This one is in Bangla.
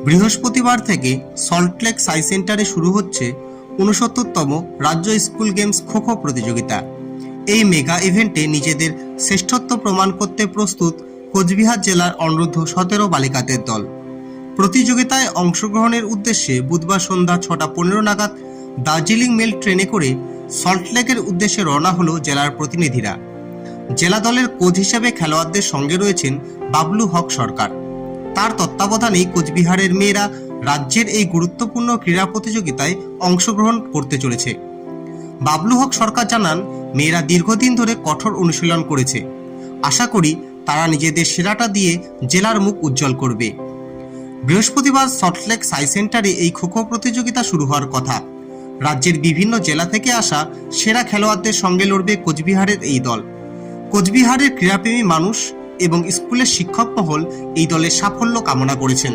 বৃহস্পতিবার থেকে সল্টলেক সাই সেন্টারে শুরু হচ্ছে ৬৯তম রাজ্য স্কুল গেমস খো-খো প্রতিযোগিতা। এই মেগা ইভেন্টে নিজেদের শ্রেষ্ঠত্ব প্রমাণ করতে প্রস্তুত কোচবিহার জেলার অনূর্ধ্ব ১৭ বালিকাদের দল। প্রতিযোগিতায় অংশগ্রহণের উদ্দেশ্যে বুধবার সন্ধ্যা ৬টা ১৫ নাগাদ দার্জিলিং মেল ট্রেনে করে সল্টলেকের উদ্দেশ্যে রওনা হলো জেলার প্রতিনিধিরা। জেলা দলের কোচ হিসেবে খেলোয়াড়দের সঙ্গে রয়েছেন বাবলু হক সরকার। তার তত্ত্বাবধানেই কোচবিহারের মেয়েরা রাজ্যের এই গুরুত্বপূর্ণ ক্রীড়া প্রতিযোগিতায় অংশগ্রহণ করতে চলেছে। বাবলু হক সরকার জানান, মেয়েরা দীর্ঘদিন ধরে কঠোর অনুশীলন করেছে। আশা করি তারা নিজেদের সেরাটা দিয়ে জেলার মুখ উজ্জ্বল করবে। বৃহস্পতিবার সল্টলেক সাই সেন্টারে এই খো-খো প্রতিযোগিতা শুরু হওয়ার কথা। রাজ্যের বিভিন্ন জেলা থেকে আসা সেরা খেলোয়াড়দের সঙ্গে লড়বে কোচবিহারের এই দল। কোচবিহারের ক্রীড়াপ্রেমী মানুষ এবং স্কুলের শিক্ষক মহল এই দলের সাফল্য কামনা করেছেন।